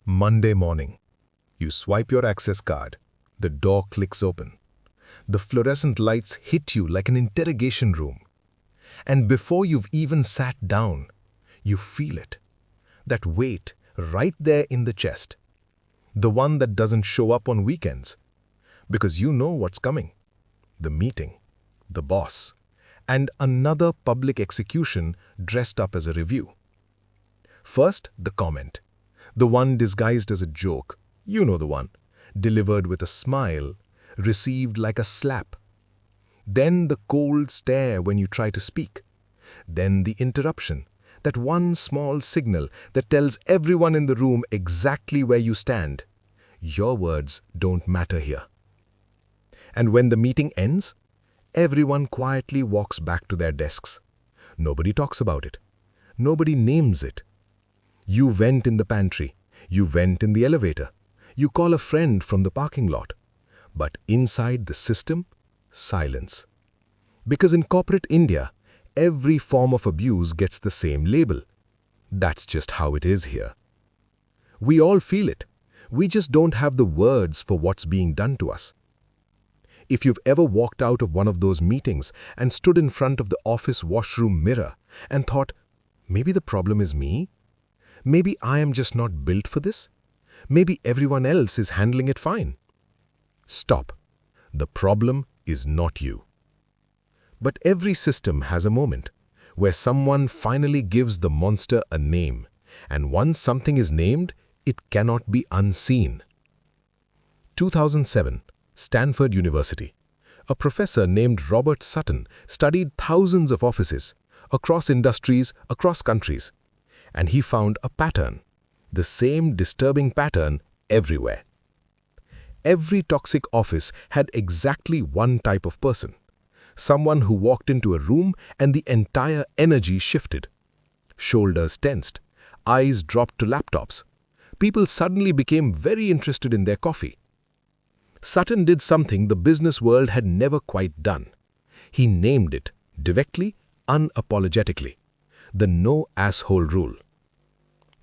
Monday morning. You swipe your access card. The door clicks open. The fluorescent lights hit you like an interrogation room. And before you've even sat down, you feel it. That weight right there in the chest. The one that doesn't show up on weekends. Because you know what's coming. The meeting, the boss, and another public execution dressed up as a review. First, the comment. The one disguised as a joke, you know the one, delivered with a smile, received like a slap. Then the cold stare when you try to speak. Then the interruption, that one small signal that tells everyone in the room exactly where you stand. Your words don't matter here. And when the meeting ends, everyone quietly walks back to their desks. Nobody talks about it. Nobody names it. You vent in the pantry. You vent in the elevator. You call a friend from the parking lot. But inside the system, silence. Because in corporate India, every form of abuse gets the same label. That's just how it is here. We all feel it. We just don't have the words for what's being done to us. If you've ever walked out of one of those meetings and stood in front of the office washroom mirror and thought, maybe the problem is me? Maybe I am just not built for this? Maybe everyone else is handling it fine. Stop. The problem is not you. But every system has a moment where someone finally gives the monster a name, and once something is named, it cannot be unseen. 2007, Stanford University. A professor named Robert Sutton studied thousands of offices, across industries, across countries. And he found a pattern, the same disturbing pattern everywhere. Every toxic office had exactly one type of person. Someone who walked into a room and the entire energy shifted. Shoulders tensed, eyes dropped to laptops. People suddenly became very interested in their coffee. Sutton did something the business world had never quite done. He named it, directly, unapologetically, the no asshole rule.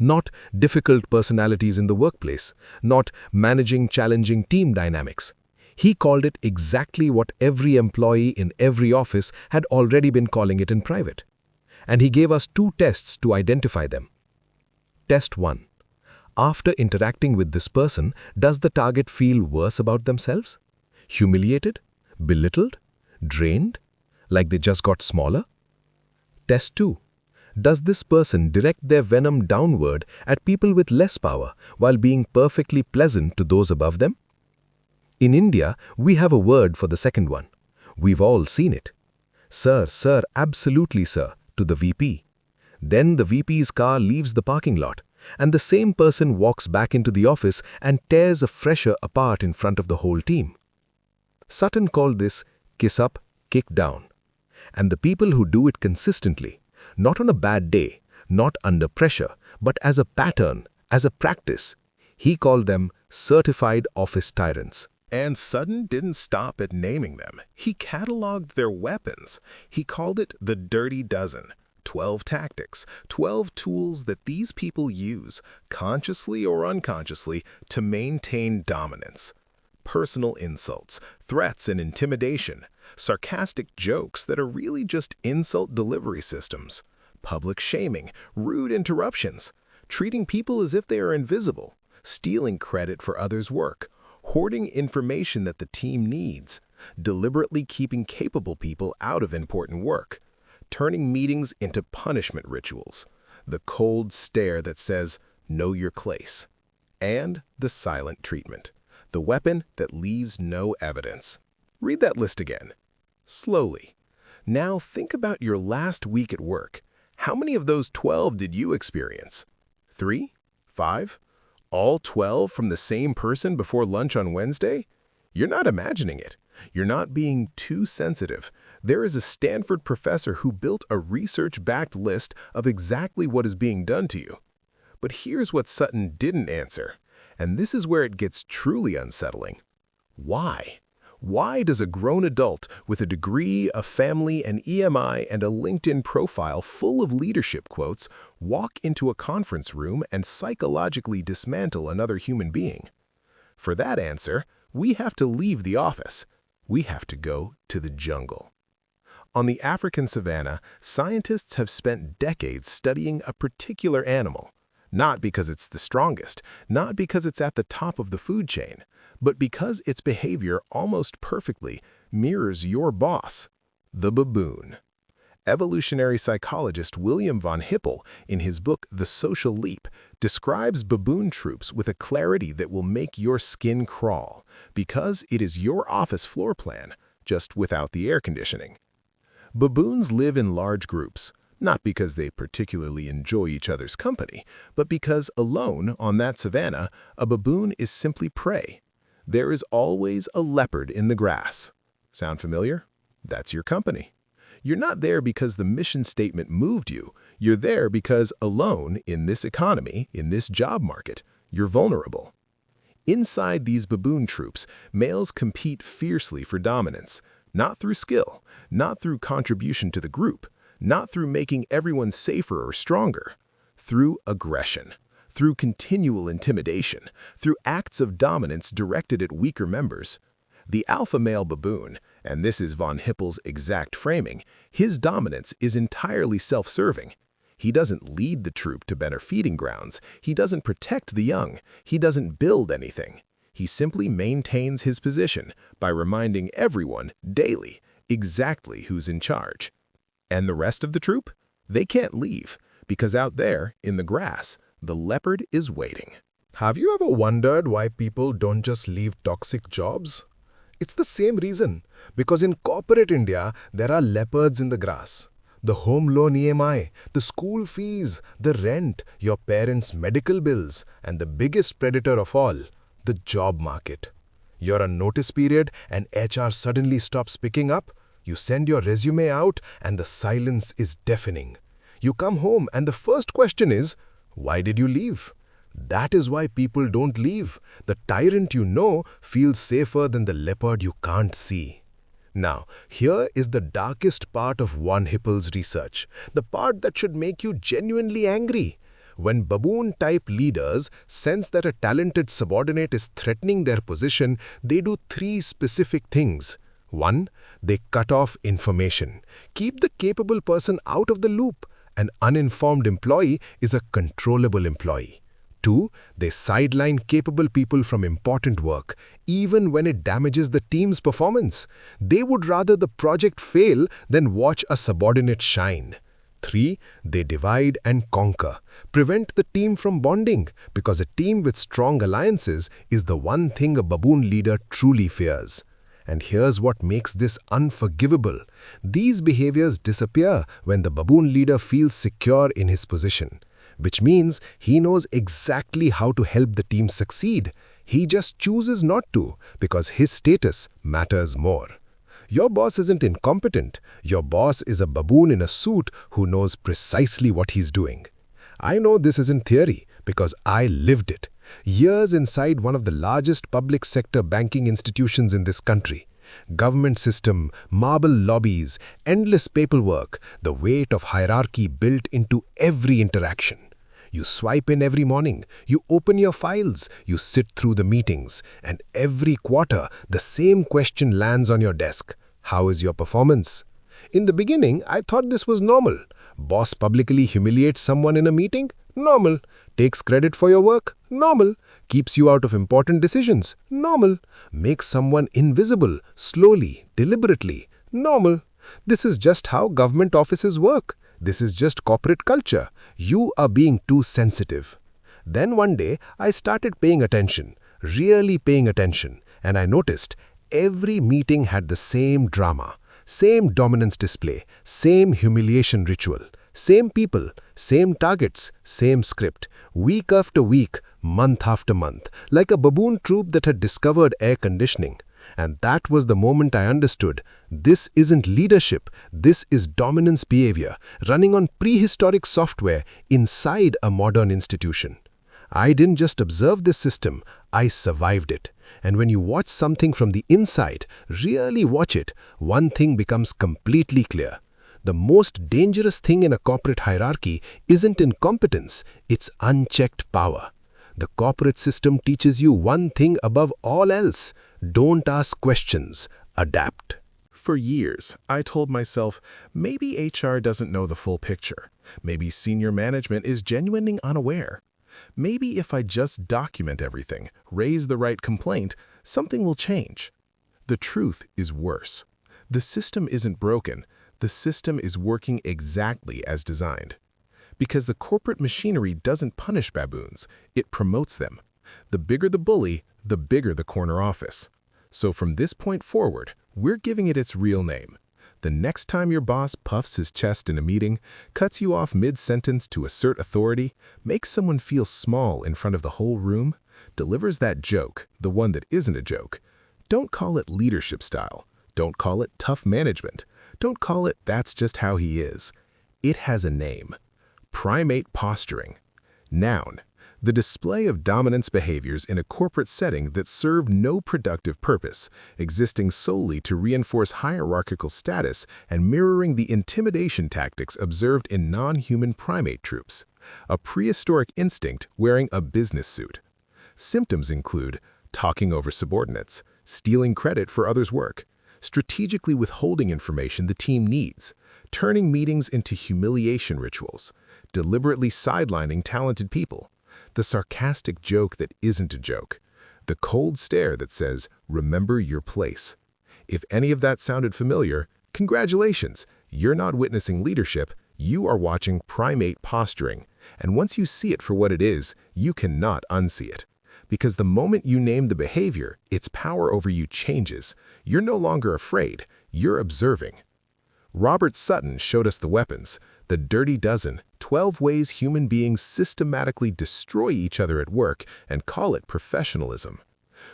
Not difficult personalities in the workplace, not managing challenging team dynamics. He called it exactly what every employee in every office had already been calling it in private. And he gave us 2 tests to identify them. Test 1. After interacting with this person, does the target feel worse about themselves? Humiliated? Belittled? Drained? Like they just got smaller? Test 2. Does this person direct their venom downward at people with less power while being perfectly pleasant to those above them? In India, we have a word for the second one. We've all seen it. Sir, absolutely sir, to the VP. Then the VP's car leaves the parking lot, and the same person walks back into the office and tears a fresher apart in front of the whole team. Sutton called this kiss up, kick down. And the people who do it consistently, not on a bad day, not under pressure, but as a pattern, as a practice, he called them certified office tyrants. And Sutton didn't stop at naming them. He cataloged their weapons. He called it the Dirty Dozen. 12 tactics, 12 tools that these people use, consciously or unconsciously, to maintain dominance. Personal insults, threats and intimidation, sarcastic jokes that are really just insult delivery systems, public shaming, rude interruptions, treating people as if they are invisible, stealing credit for others' work, hoarding information that the team needs, deliberately keeping capable people out of important work, turning meetings into punishment rituals, the cold stare that says, know your place, and the silent treatment, the weapon that leaves no evidence. Read that list again, slowly. Now think about your last week at work. How many of those 12 did you experience? 3? 5? All 12 from the same person before lunch on Wednesday? You're not imagining it. You're not being too sensitive. There is a Stanford professor who built a research-backed list of exactly what is being done to you. But here's what Sutton didn't answer, and this is where it gets truly unsettling. Why? Why does a grown adult with a degree, a family, an EMI, and a LinkedIn profile full of leadership quotes walk into a conference room and psychologically dismantle another human being? For that answer, we have to leave the office. We have to go to the jungle. On the African savannah, scientists have spent decades studying a particular animal, not because it's the strongest, not because it's at the top of the food chain, but because its behavior almost perfectly mirrors your boss, the baboon. Evolutionary psychologist William von Hippel, in his book The Social Leap, describes baboon troops with a clarity that will make your skin crawl, because it is your office floor plan, just without the air conditioning. Baboons live in large groups, not because they particularly enjoy each other's company, but because alone on that savannah, a baboon is simply prey. There is always a leopard in the grass. Sound familiar? That's your company. You're not there because the mission statement moved you. You're there because alone in this economy, in this job market, you're vulnerable. Inside these baboon troops, males compete fiercely for dominance, not through skill, not through contribution to the group, not through making everyone safer or stronger, through aggression, through continual intimidation, through acts of dominance directed at weaker members. The alpha male baboon, and this is von Hippel's exact framing, his dominance is entirely self-serving. He doesn't lead the troop to better feeding grounds. He doesn't protect the young. He doesn't build anything. He simply maintains his position by reminding everyone daily exactly who's in charge. And the rest of the troop? They can't leave, because out there, in the grass, the leopard is waiting. Have you ever wondered why people don't just leave toxic jobs? It's the same reason, because in corporate India, there are leopards in the grass. The home loan EMI, the school fees, the rent, your parents' medical bills, and the biggest predator of all, the job market. You're on notice period and HR suddenly stops picking up. You send your resume out and the silence is deafening. You come home and the first question is, why did you leave? That is why people don't leave. The tyrant you know feels safer than the leopard you can't see. Now, here is the darkest part of von Hippel's research, the part that should make you genuinely angry. When baboon-type leaders sense that a talented subordinate is threatening their position, they do three specific things. 1. They cut off information. Keep the capable person out of the loop. An uninformed employee is a controllable employee. 2. They sideline capable people from important work, even when it damages the team's performance. They would rather the project fail than watch a subordinate shine. 3. They divide and conquer. Prevent the team from bonding, because a team with strong alliances is the one thing a baboon leader truly fears. And here's what makes this unforgivable. These behaviors disappear when the baboon leader feels secure in his position, which means he knows exactly how to help the team succeed. He just chooses not to because his status matters more. Your boss isn't incompetent. Your boss is a baboon in a suit who knows precisely what he's doing. I know this isn't theory because I lived it. Years inside one of the largest public sector banking institutions in this country. Government system, marble lobbies, endless paperwork, the weight of hierarchy built into every interaction. You swipe in every morning, you open your files, you sit through the meetings, and every quarter the same question lands on your desk. How is your performance? In the beginning, I thought this was normal. Boss publicly humiliates someone in a meeting? Normal. Takes credit for your work? Normal. Keeps you out of important decisions? Normal. Makes someone invisible, slowly, deliberately? Normal. This is just how government offices work. This is just corporate culture. You are being too sensitive. Then one day, I started paying attention, really paying attention, and I noticed every meeting had the same drama, same dominance display, same humiliation ritual, same people, same targets, same script, week after week, month after month, like a baboon troop that had discovered air conditioning. And that was the moment I understood, this isn't leadership, this is dominance behavior, running on prehistoric software inside a modern institution. I didn't just observe this system, I survived it. And when you watch something from the inside, really watch it, one thing becomes completely clear. The most dangerous thing in a corporate hierarchy isn't incompetence, it's unchecked power. The corporate system teaches you one thing above all else: don't ask questions, adapt. For years, I told myself, maybe HR doesn't know the full picture. Maybe senior management is genuinely unaware. Maybe if I just document everything, raise the right complaint, something will change. The truth is worse. The system isn't broken. The system is working exactly as designed. Because the corporate machinery doesn't punish baboons, it promotes them. The bigger the bully, the bigger the corner office. So from this point forward, we're giving it its real name. The next time your boss puffs his chest in a meeting, cuts you off mid-sentence to assert authority, makes someone feel small in front of the whole room, delivers that joke, the one that isn't a joke, don't call it leadership style. Don't call it tough management. Don't call it that's just how he is. It has a name. Primate posturing. Noun. The display of dominance behaviors in a corporate setting that serve no productive purpose, existing solely to reinforce hierarchical status and mirroring the intimidation tactics observed in non-human primate troops. A prehistoric instinct wearing a business suit. Symptoms include talking over subordinates, stealing credit for others' work, strategically withholding information the team needs, turning meetings into humiliation rituals, deliberately sidelining talented people, the sarcastic joke that isn't a joke, the cold stare that says, "Remember your place." If any of that sounded familiar, congratulations, you're not witnessing leadership, you are watching primate posturing. And once you see it for what it is, you cannot unsee it. Because the moment you name the behavior, its power over you changes. You're no longer afraid, you're observing. Robert Sutton showed us the weapons, the dirty dozen, 12 ways human beings systematically destroy each other at work and call it professionalism.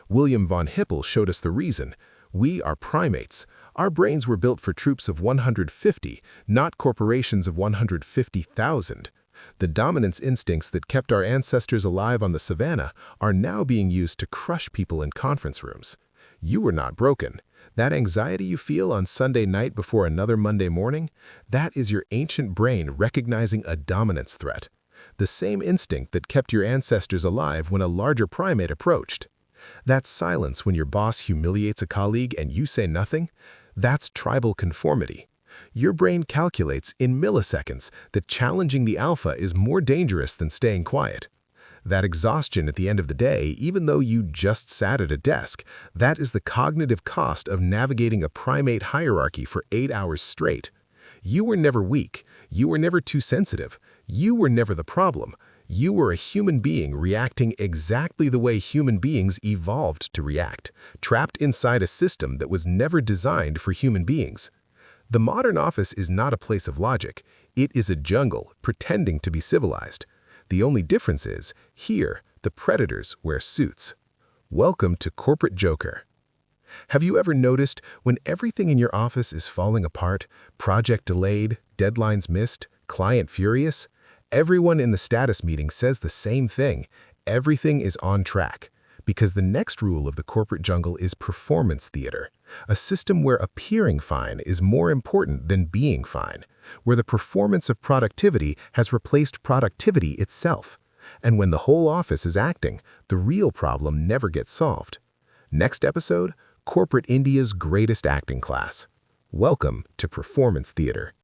William von Hippel showed us the reason. We are primates. Our brains were built for troops of 150, not corporations of 150,000. The dominance instincts that kept our ancestors alive on the savannah are now being used to crush people in conference rooms. You were not broken. That anxiety you feel on Sunday night before another Monday morning, that is your ancient brain recognizing a dominance threat. The same instinct that kept your ancestors alive when a larger primate approached. That silence when your boss humiliates a colleague and you say nothing, that's tribal conformity. Your brain calculates in milliseconds that challenging the alpha is more dangerous than staying quiet. That exhaustion at the end of the day, even though you just sat at a desk, that is the cognitive cost of navigating a primate hierarchy for 8 hours straight. You were never weak. You were never too sensitive. You were never the problem. You were a human being reacting exactly the way human beings evolved to react, trapped inside a system that was never designed for human beings. The modern office is not a place of logic. It is a jungle pretending to be civilized. The only difference is, here, the predators wear suits. Welcome to Corporate Joker. Have you ever noticed when everything in your office is falling apart, project delayed, deadlines missed, client furious? Everyone in the status meeting says the same thing. Everything is on track. Because the next rule of the corporate jungle is performance theater, a system where appearing fine is more important than being fine, where the performance of productivity has replaced productivity itself. And when the whole office is acting, the real problem never gets solved. Next episode, Corporate India's greatest acting class. Welcome to Performance Theater.